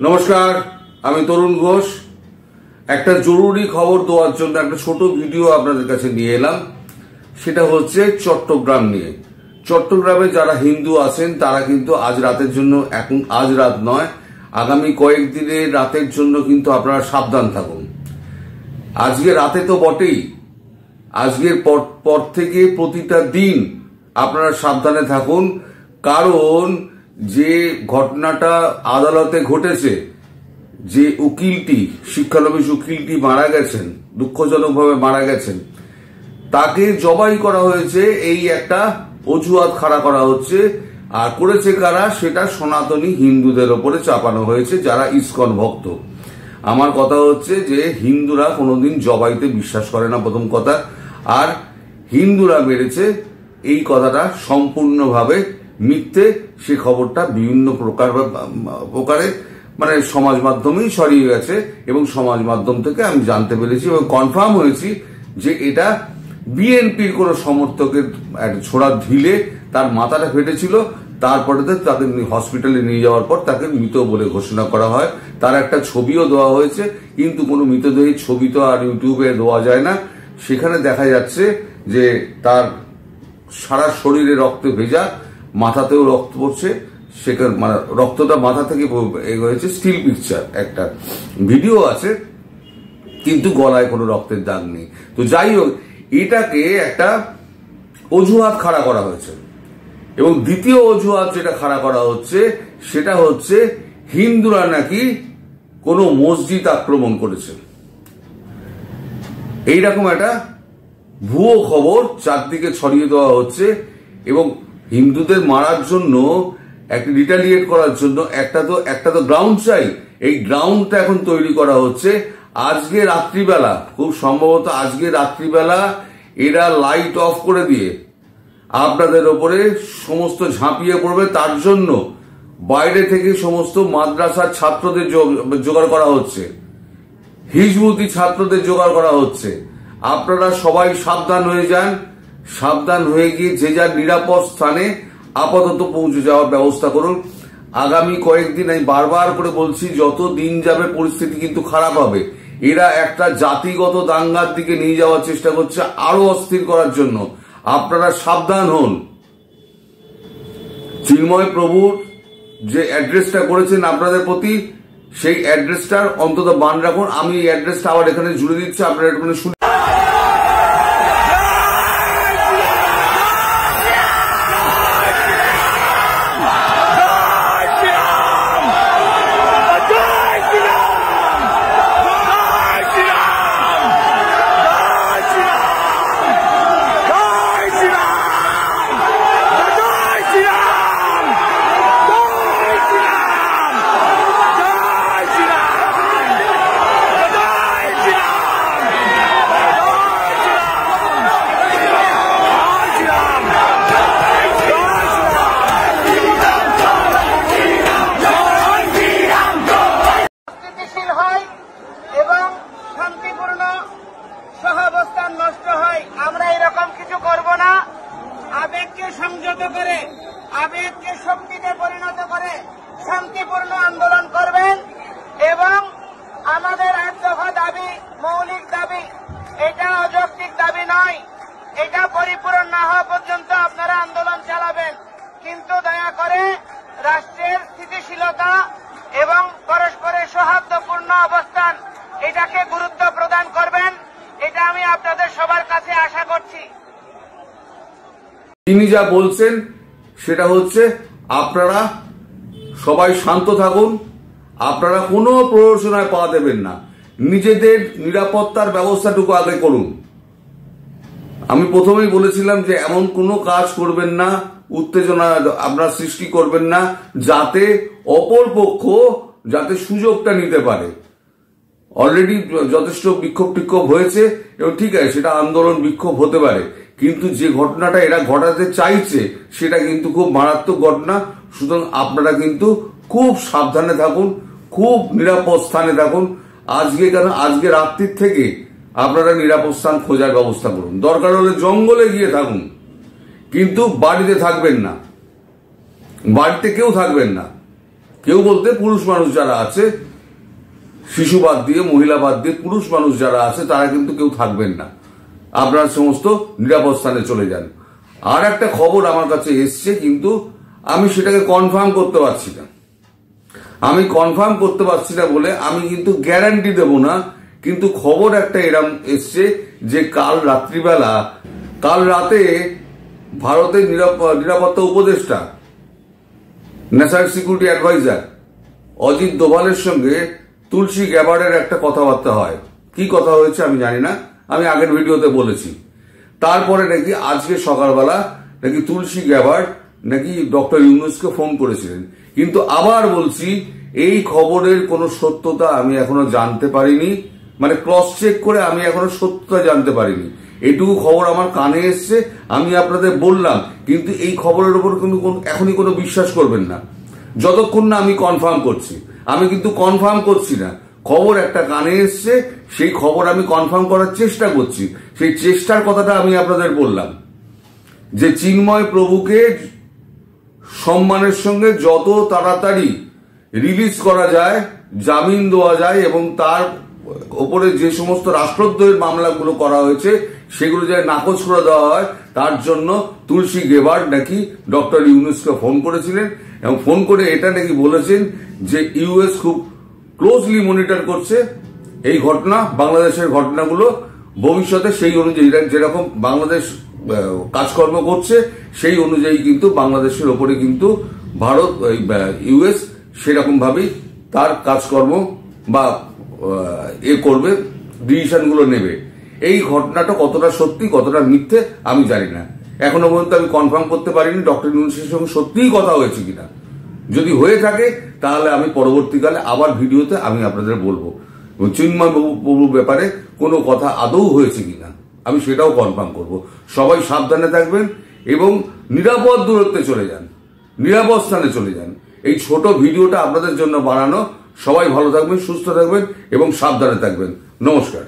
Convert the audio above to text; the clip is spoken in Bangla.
নমস্কার, আমি তরুণ ঘোষ। একটা জরুরি খবর দেওয়ার জন্য একটা ছোট ভিডিও আপনাদের কাছে নিয়ে এলাম। সেটা হচ্ছে চট্টগ্রাম নিয়ে। চট্টগ্রামে যারা হিন্দু আছেন তারা কিন্তু আজ রাতের জন্য, এখন আজ রাত নয়, আগামী কয়েকদিনের রাতের জন্য কিন্তু আপনারা সাবধান থাকুন। আজকে রাতে তো বটেই, আজকের পর থেকে প্রতিটা দিন আপনারা সাবধানে থাকুন। কারণ যে ঘটনাটা আদালতে ঘটেছে, যে উকিলটি, শিক্ষানবিশ উকিলটি মারা গেছেন, দুঃখজনকভাবে মারা গেছেন, তাকে জবাই করা হয়েছে, এই একটা অজুহাত খাড়া করা হচ্ছে। আর করেছে কারা? সেটা সনাতনী হিন্দুদের ওপরে চাপানো হয়েছে, যারা ইসকন ভক্ত। আমার কথা হচ্ছে যে হিন্দুরা কোনোদিন জবাইতে বিশ্বাস করে না, প্রথম কথা। আর হিন্দুরা মেরেছে, এই কথাটা সম্পূর্ণভাবে মিথ্যে। সে খবরটা বিভিন্ন প্রকারে মানে সমাজ মাধ্যমেই ছড়িয়ে গেছে, এবং সমাজ মাধ্যম থেকে আমি জানতে পেরেছি এবং কনফার্ম হয়েছি যে এটা বিএনপির কোন সমর্থকের ছোড়া ঢিলে তার মাথাটা ফেটেছিল। তারপরে তাকে হসপিটালে নিয়ে যাওয়ার পর তাকে মৃত বলে ঘোষণা করা হয়। তার একটা ছবিও দেওয়া হয়েছে, কিন্তু কোনো মৃতদেহী ছবি তো আর ইউটিউবে দেওয়া যায় না। সেখানে দেখা যাচ্ছে যে তার সারা শরীরে রক্তে ভেজা, মাথাতেও রক্ত পড়ছে। সেখানে মানে রক্তটা মাথা থেকে হয়েছে। স্টিল পিকচার একটা ভিডিও আছে, কিন্তু গলায় কোনো রক্তের দাগ নেই। তো যাই হোক, এটাকে একটা অজুহাত খাড়া করা হয়েছে। এবং দ্বিতীয় অজুহাত যেটা খাড়া করা হচ্ছে, সেটা হচ্ছে হিন্দুরা নাকি কোনো মসজিদ আক্রমণ করেছে। এইরকম একটা ভুয়ো খবর চারদিকে ছড়িয়ে দেওয়া হচ্ছে। এবং হিন্দুদের মারার জন্য, একটা রিটালিয়েট করার জন্য একটা তো গ্রাউন্ড চাই। এই গ্রাউন্ডটা এখন তৈরি করা হচ্ছে। আজকে রাত্রিবেলা, খুব সম্ভবত আজকে রাত্রিবেলা, এরা লাইট অফ করে দিয়ে আপনাদের ওপরে সমস্ত ঝাঁপিয়ে পড়বে। তার জন্য বাইরে থেকে সমস্ত মাদ্রাসার ছাত্রদের জোগাড় করা হচ্ছে, হিজবুতি ছাত্রদের জোগাড় করা হচ্ছে। আপনারা সবাই সাবধান হয়ে যান। সাবধান হয়ে গিয়ে যে যার নিরাপদ স্থানে আপাতত পৌঁছে যাওয়ার ব্যবস্থা করুন। আগামী কয়েকদিন, আমি বারবার করে বলছি, যত দিন যাবে পরিস্থিতি কিন্তু খারাপ হবে। এরা একটা জাতিগত দাঙ্গার দিকে নিয়ে যাওয়ার চেষ্টা করছে, আরো অস্থির করার জন্য। আপনারা সাবধান হন। চিন্ময় প্রভুর যে অ্যাড্রেসটা করেছেন আপনাদের প্রতি, সেই অ্যাড্রেসটার অন্তত মান রাখুন। আমি এই অ্যাড্রেসটা আবার এখানে জুড়ে দিচ্ছি, আপনারা এখানে শুনে। সংযত করে, আবেগকে শক্তিতে পরিণত করে শান্তিপূর্ণ আন্দোলন করবেন। এবং আমাদের 8 দফা দাবি মৌলিক দাবি, এটা অযৌক্তিক দাবি নয়। এটা পরিপূরণ না হওয়া পর্যন্ত আপনারা আন্দোলন চালাবেন। কিন্তু দয়া করে রাষ্ট্রের স্থিতিশীলতা এবং পরস্পরের সৌহার্দ্যপূর্ণ অবস্থান, এটাকে গুরুত্ব প্রদান করবেন। এটা আমি আপনাদের সবার কাছে আশা করছি। তিনি যা বলছেন সেটা হচ্ছে, আপনারা সবাই শান্ত থাকুন। আপনারা কোনো প্ররোচনায় পা দেবেন না। নিজেদের নিরাপত্তার ব্যবস্থাটুকু আগে করুন। আমি প্রথমেই বলেছিলাম যে এমন কোনো কাজ করবেন না, উত্তেজনা আপনারা সৃষ্টি করবেন না, যাতে অপর পক্ষ যাতে সুযোগটা নিতে পারে। অলরেডি যথেষ্ট বিক্ষোভ টিক্ষোভ হয়েছে, এবং ঠিক আছে, সেটা আন্দোলন বিক্ষোভ হতে পারে, কিন্তু যে ঘটনাটা এরা ঘটাতে চাইছে সেটা কিন্তু খুব মারাত্মক ঘটনা। সুতরাং আপনারা কিন্তু খুব সাবধানে থাকুন, খুব নিরাপদ স্থানে থাকুন। আজকে রাত্রির থেকে আপনারা নিরাপদ স্থান খোঁজার ব্যবস্থা করুন। দরকার হলে জঙ্গলে গিয়ে থাকুন, কিন্তু বাড়িতে থাকবেন না, বাড়িতে কেউ থাকবেন না। কেউ বলতে পুরুষ মানুষ যারা আছে, শিশু বাদ দিয়ে, মহিলা বাদ দিয়ে পুরুষ মানুষ যারা আছে তারা কিন্তু কেউ থাকবেন না, আপনারা সমস্ত নিরাপদ স্থানে চলে যান। আর একটা খবর আমার কাছে এসছে, কিন্তু আমি সেটাকে কনফার্ম করতে পারছি না। আমি কনফার্ম করতে পারছি না বলে আমি কিন্তু গ্যারান্টি দেব না, কিন্তু খবর একটা এরম এসছে যে কাল রাতে ভারতের নিরাপত্তা উপদেষ্টা, ন্যাশনাল সিকিউরিটি অ্যাডভাইজার অজিত দোভালের সঙ্গে তুলসী গ্যাবার্ডের একটা কথাবার্তা হয়। কি কথা হয়েছে আমি জানি না, আমি আগের ভিডিওতে বলেছি। তারপরে নাকি আজকে সকালবেলা নাকি তুলসী গ্যাবার্ড নাকি ডক্টর ইউনূসকে ফোন করেছিলেন। কিন্তু আবার বলছি, এই খবরের কোনো সত্যতা আমি এখনো জানতে পারিনি, মানে ক্রস চেক করে আমি এখনো সত্যতা জানতে পারিনি। এটুকু খবর আমার কানে এসছে, আমি আপনাদের বললাম, কিন্তু এই খবরের উপর কিন্তু এখনই কোনো বিশ্বাস করবেন না যতক্ষণ না আমি কনফার্ম করছি। আমি কিন্তু কনফার্ম করছি না, খবর একটা কানে এসছে, সেই খবর আমি কনফার্ম করার চেষ্টা করছি। সেই চেষ্টার কথাটা আমি আপনাদের বললাম যে চিন্ময় প্রভুকে সম্মানের সঙ্গে যত তাড়াতাড়ি রিলিজ করা যায়, জামিন দেওয়া যায়, এবং তার ওপরে যে সমস্ত রাষ্ট্রদ্রোহের মামলাগুলো করা হয়েছে সেগুলো যাতে নাকচ করে দেওয়া হয়, তার জন্য তুলসী গ্যাবার্ড নাকি ডক্টর ইউনূসকে ফোন করেছিলেন, এবং ফোন করে এটা নাকি বলেছেন যে ইউএস খুব ক্লোজলি মনিটর করছে এই ঘটনা, বাংলাদেশের ঘটনাগুলো, ভবিষ্যতে সেই অনুযায়ী যেরকম বাংলাদেশ কাজকর্ম করছে সেই অনুযায়ী কিন্তু বাংলাদেশের ওপরে কিন্তু ভারত, ইউএস সেরকম ভাবেই তার কাজকর্ম বা করবে, ডিসিশনগুলো নেবে। এই ঘটনাটা কতটা সত্যি কতটা মিথ্যে আমি জানি না, এখনো পর্যন্ত আমি কনফার্ম করতে পারিনি ডক্টর ইউনূসের সঙ্গে সত্যিই কথা হয়েছে কিনা। যদি হয়ে থাকে তাহলে আমি পরবর্তীকালে আবার ভিডিওতে আমি আপনাদের বলবো চিন্ময় প্রভুর ব্যাপারে কোনো কথা আদৌ হয়েছে কিনা, আমি সেটাও কনফার্ম করব। সবাই সাবধানে থাকবেন এবং নিরাপদ দূরত্বে চলে যান, নিরাপদ স্থানে চলে যান। এই ছোট ভিডিওটা আপনাদের জন্য বানানো। সবাই ভালো থাকবেন, সুস্থ থাকবেন এবং সাবধানে থাকবেন। নমস্কার।